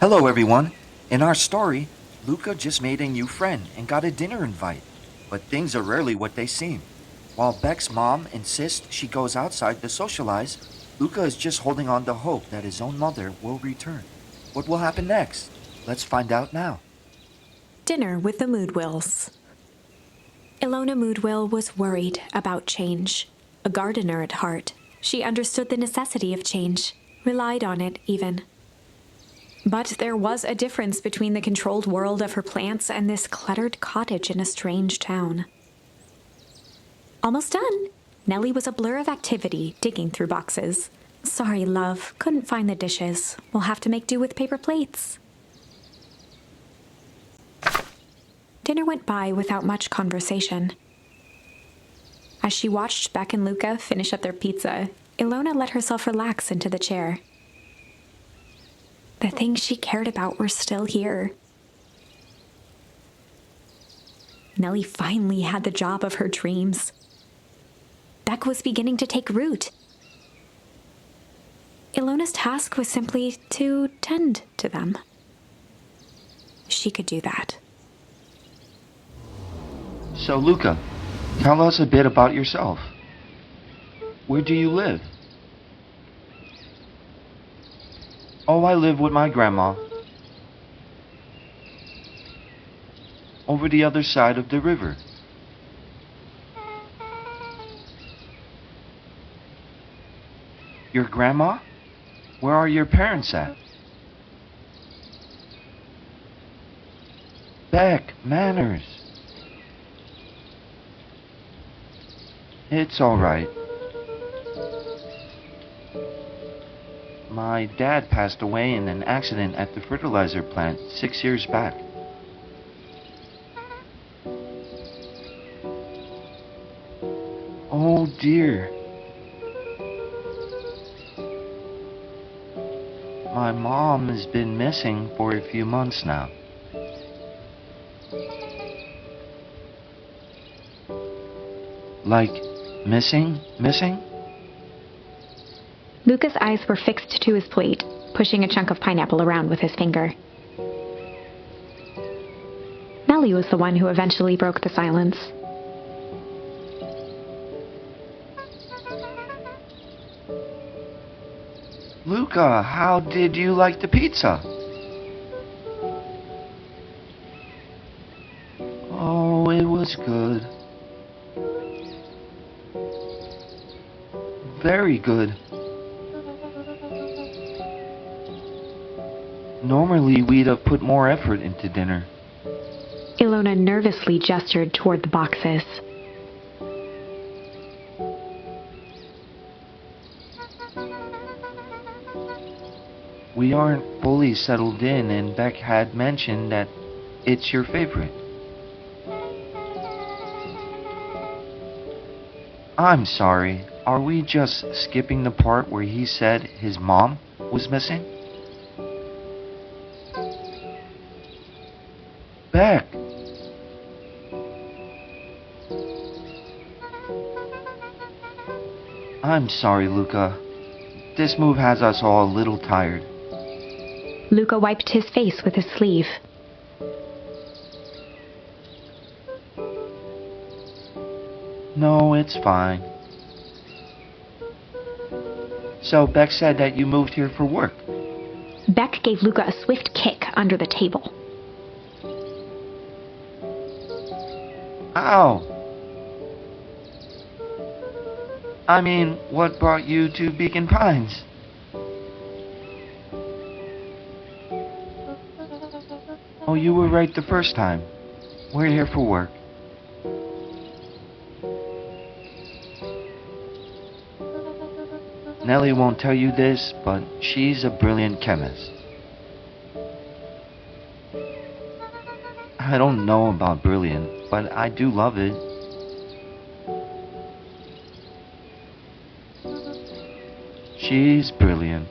Hello, everyone. In our story, Luca just made a new friend and got a dinner invite. But things are rarely what they seem. While Beck's mom insists she goes outside to socialize, Luca is just holding on to hope that his own mother will return. What will happen next? Let's find out now. Dinner with the Moodwills. Ilona Moodwill was worried about change. A gardener at heart, she understood the necessity of change, relied on it even. But there was a difference between the controlled world of her plants and this cluttered cottage in a strange town. Almost done. Nellie was a blur of activity, digging through boxes. Sorry, love, couldn't find the dishes. We'll have to make do with paper plates. Dinner went by without much conversation. As she watched Beck and Luca finish up their pizza, Ilona let herself relax into the chair. The things she cared about were still here. Nellie finally had the job of her dreams. Beck was beginning to take root. Ilona's task was simply to tend to them. She could do that. So, Luca, tell us a bit about yourself. Where do you live? Oh, I live with my grandma. Over the other side of the river. Your grandma? Where are your parents at? Beck, manners. It's all right. My dad passed away in an accident at the fertilizer plant 6 years back. Oh dear. My mom has been missing for a few months now. Like, missing? Luca's eyes were fixed to his plate, pushing a chunk of pineapple around with his finger. Nellie was the one who eventually broke the silence. Luca, how did you like the pizza? Oh, it was good. Very good. Normally, we'd have put more effort into dinner. Ilona nervously gestured toward the boxes. We aren't fully settled in, and Beck had mentioned that it's your favorite. I'm sorry, are we just skipping the part where he said his mom was missing? Beck! I'm sorry, Luca. This move has us all a little tired. Luca wiped his face with his sleeve. No, it's fine. So Beck said that you moved here for work. Beck gave Luca a swift kick under the table. Ow! I mean, what brought you to Beacon Pines? Oh, you were right the first time. We're here for work. Nellie won't tell you this, but she's a brilliant chemist. I don't know about brilliant, but I do love it. She's brilliant.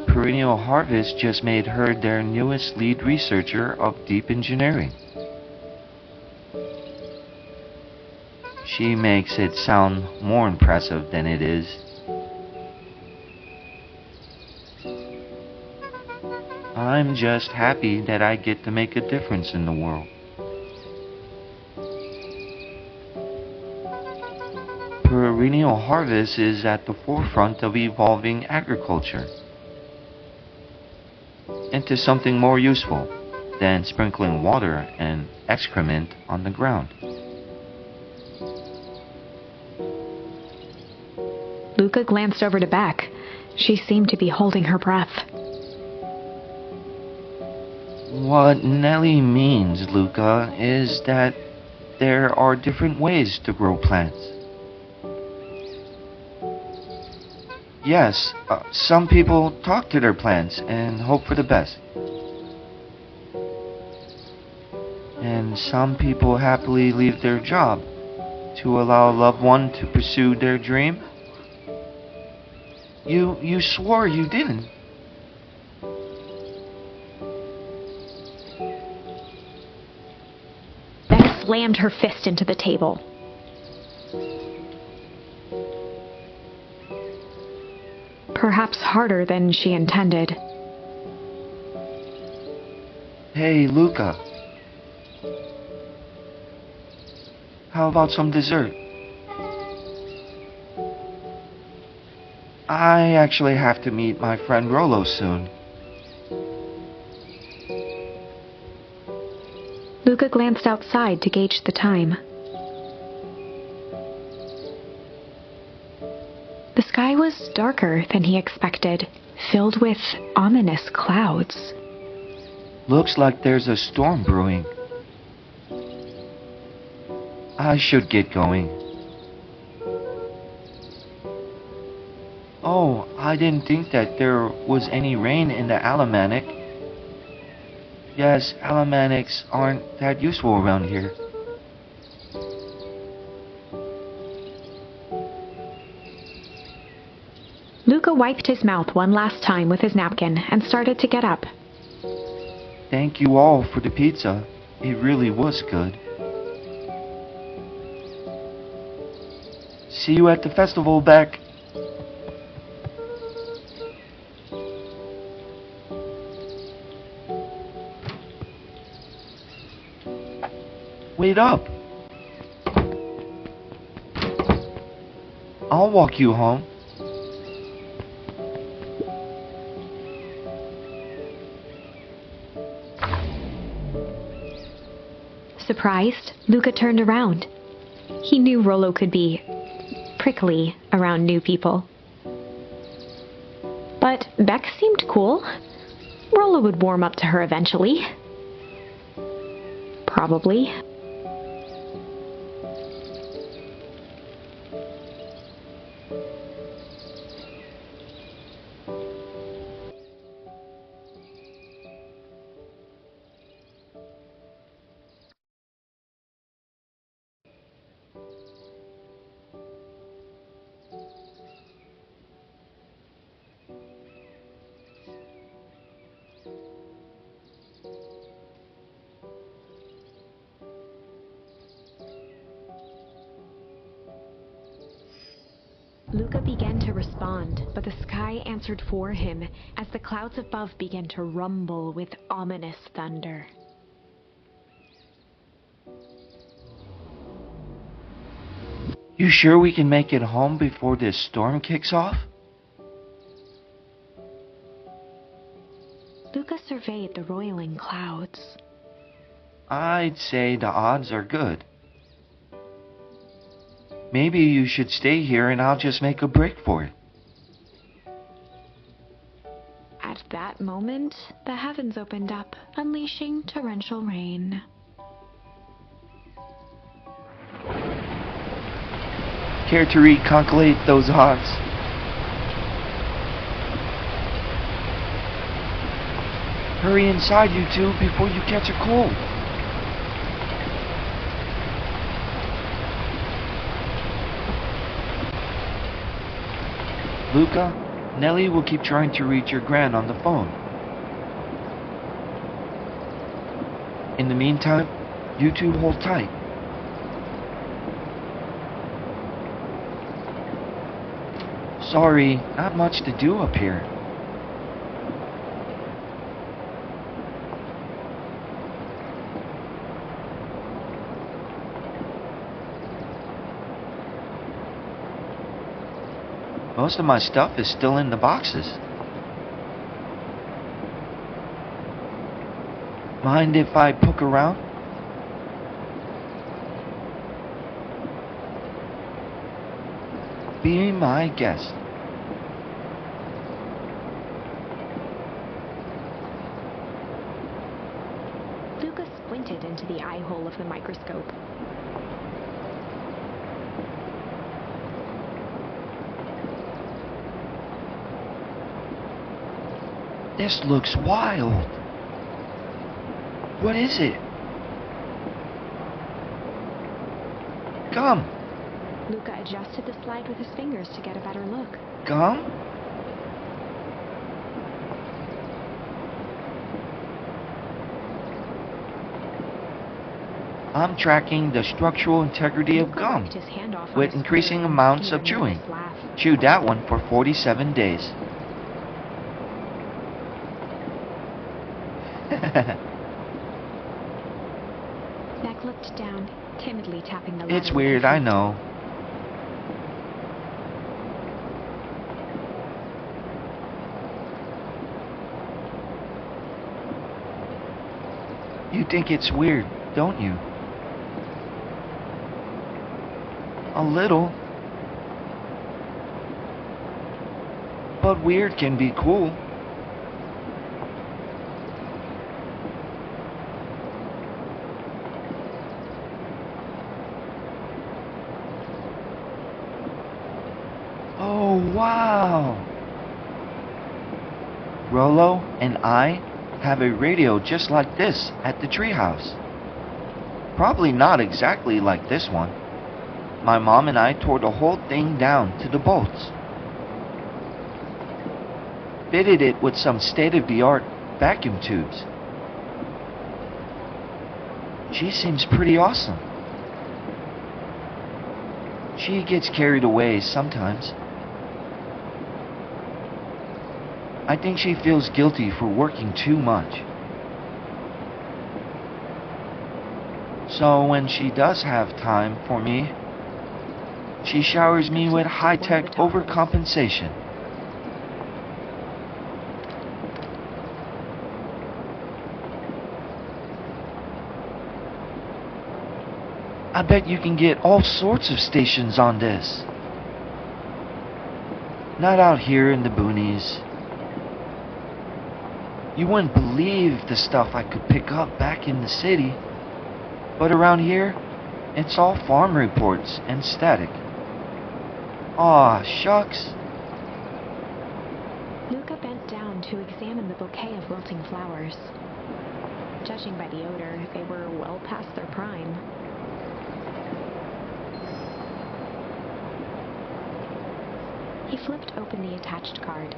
Perennial Harvest just made her their newest lead researcher of deep engineering. She makes it sound more impressive than it is. I'm just happy that I get to make a difference in the world. Perennial harvest is at the forefront of evolving agriculture into something more useful than sprinkling water and excrement on the ground. Luka glanced over to Beck. She seemed to be holding her breath. What Nellie means, Luca, is that there are different ways to grow plants. Yes, some people talk to their plants and hope for the best. And some people happily leave their job to allow a loved one to pursue their dream. You swore you didn't. Beck slammed her fist into the table. Perhaps harder than she intended. Hey, Luca. How about some dessert? I actually have to meet my friend Rollo soon. Luka glanced outside to gauge the time. The sky was darker than he expected, filled with ominous clouds. Looks like there's a storm brewing. I should get going. Oh, I didn't think that there was any rain in the Almanac. Yes, almanacs aren't that useful around here. Luka wiped his mouth one last time with his napkin and started to get up. Thank you all for the pizza. It really was good. See you at the festival, Beck. Wait up. I'll walk you home. Surprised, Luka turned around. He knew Rollo could be prickly around new people. But Beck seemed cool. Rollo would warm up to her eventually. Probably. Luka began to respond, but the sky answered for him as the clouds above began to rumble with ominous thunder. You sure we can make it home before this storm kicks off? Luka surveyed the roiling clouds. I'd say the odds are good. Maybe you should stay here and I'll just make a break for it. At that moment, the heavens opened up, unleashing torrential rain. Care to recalculate those odds? Hurry inside, you two, before you catch a cold. Luca, Nellie will keep trying to reach your gran on the phone. In the meantime, you two hold tight. Sorry, not much to do up here. Most of my stuff is still in the boxes. Mind if I poke around? Be my guest. Luka squinted into the eye hole of the microscope. This looks wild. What is it? Gum. Luka adjusted the slide with his fingers to get a better look. Gum? I'm tracking the structural integrity of Luka gum wiped his hand off on with his increasing fur and amounts smeared of a chewing. nervous laugh. Chewed that one for 47 days. Beck looked down, timidly tapping the letter. It's with weird, her I feet. know. You think it's weird, don't you? A little. But weird can be cool. Oh, wow! Rolo and I have a radio just like this at the treehouse. Probably not exactly like this one. My mom and I tore the whole thing down to the bolts. Fitted it with some state-of-the-art vacuum tubes. She seems pretty awesome. She gets carried away sometimes. I think she feels guilty for working too much. So when she does have time for me, she showers me with high-tech overcompensation. I bet you can get all sorts of stations on this. Not out here in the boonies. You wouldn't believe the stuff I could pick up back in the city. But around here, it's all farm reports and static. Aw, shucks. Luka bent down to examine the bouquet of wilting flowers. Judging by the odor, they were well past their prime. He flipped open the attached card.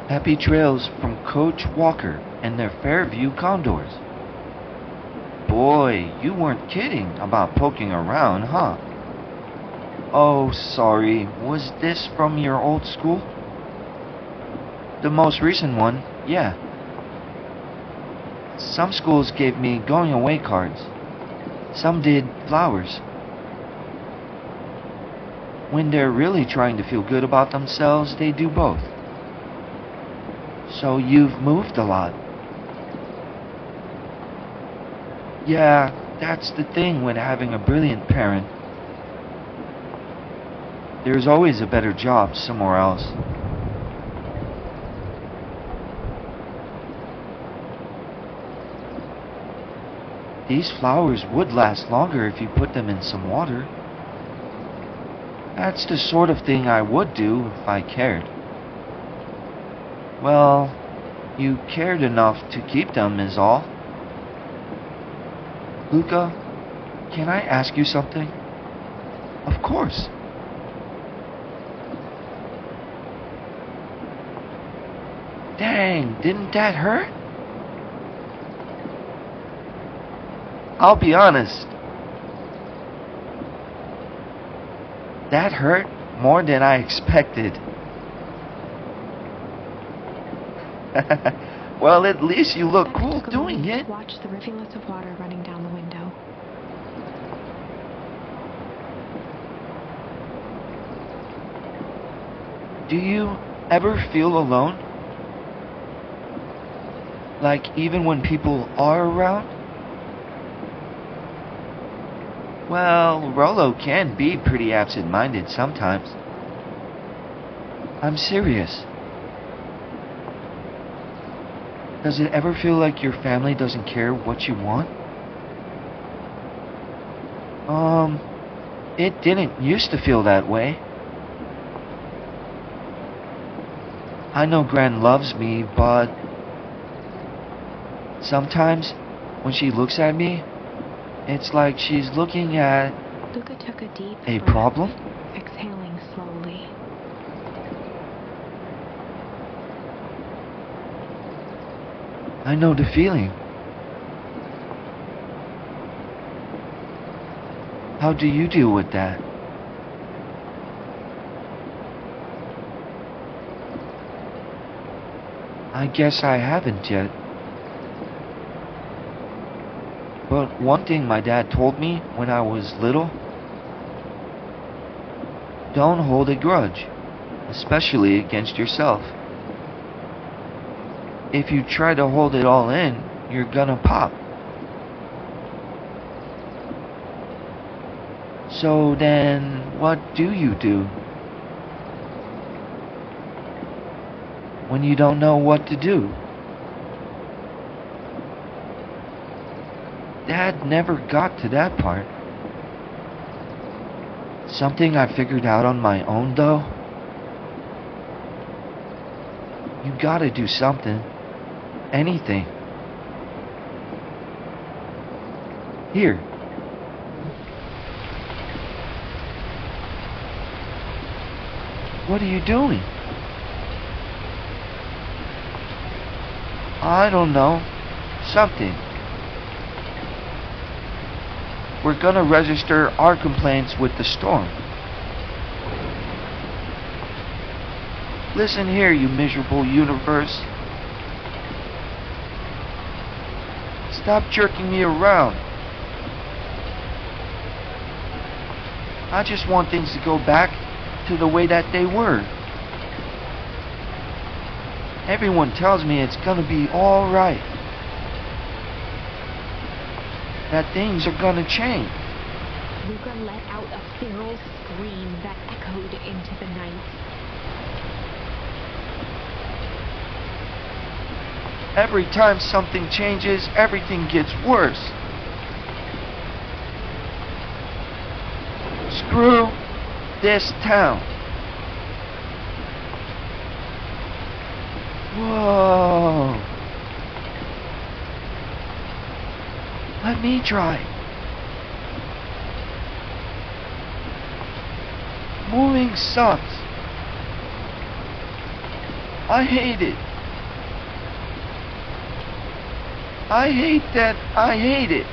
Happy trails from Coach Walker and their Fairview Condors. Boy, you weren't kidding about poking around, huh? Oh, sorry. Was this from your old school? The most recent one, yeah. Some schools gave me going away cards. Some did flowers. When they're really trying to feel good about themselves, they do both. So you've moved a lot. Yeah, that's the thing with having a brilliant parent. There's always a better job somewhere else. These flowers would last longer if you put them in some water. That's the sort of thing I would do if I cared. Well, you cared enough to keep them is all. Luka, can I ask you something? Of course. Dang, didn't that hurt? I'll be honest. That hurt more than I expected. Well, at least you look Beck cool took a doing moment it. to watch the rivulets of water running down the window. Do you ever feel alone? Like even when people are around? Well, Rolo can be pretty absent-minded sometimes. I'm serious. Does it ever feel like your family doesn't care what you want? It didn't used to feel that way. I know Gran loves me, but sometimes when she looks at me, it's like she's looking at Luka took a deep a breath, problem. exhaling slowly. I know the feeling. How do you deal with that? I guess I haven't yet. But one thing my dad told me when I was little: don't hold a grudge, especially against yourself. If you try to hold it all in, you're gonna pop. So then, what do you do when you don't know what to do? Dad never got to that part. Something I figured out on my own, though. You gotta do something. Anything. Here. What are you doing? I don't know. Something. We're gonna register our complaints with the storm. Listen here, you miserable universe. Stop jerking me around. I just want things to go back to the way that they were. Everyone tells me it's gonna be alright. That things are gonna change. Luka let out a feral scream that echoed into the night. Every time something changes, everything gets worse. Screw this town. Whoa. Let me try. Moving sucks. I hate it. I hate that I hate it.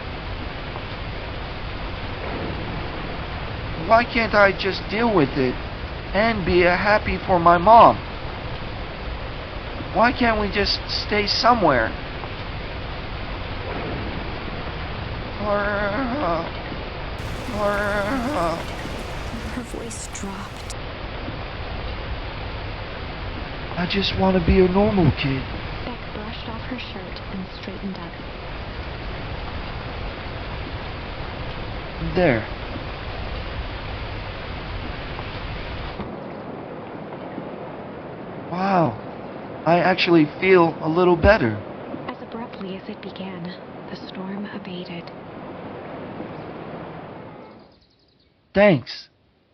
Why can't I just deal with it and be happy for my mom? Why can't we just stay somewhere? Her voice dropped. I just want to be a normal kid. Beck brushed off her shirt and straightened up. There. Wow. I actually feel a little better. As abruptly as it began, the storm abated. Thanks.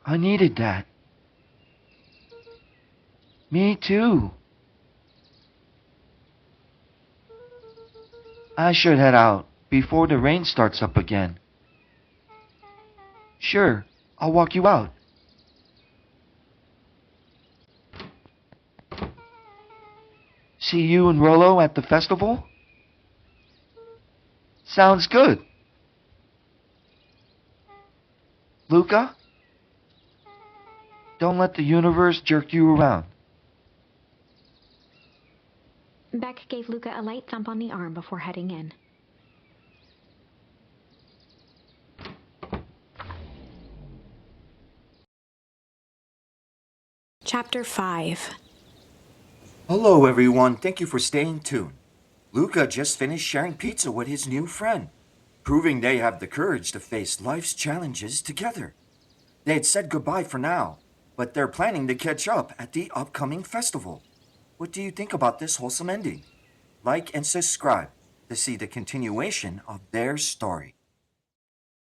I needed that. Me too. I should head out before the rain starts up again. Sure, I'll walk you out. See you and Rolo at the festival? Sounds good. Luka? Don't let the universe jerk you around. Beck gave Luka a light thump on the arm before heading in. Chapter 5. Hello, everyone. Thank you for staying tuned. Luca just finished sharing pizza with his new friend, proving they have the courage to face life's challenges together. They had said goodbye for now, but they're planning to catch up at the upcoming festival. What do you think about this wholesome ending? Like and subscribe to see the continuation of their story.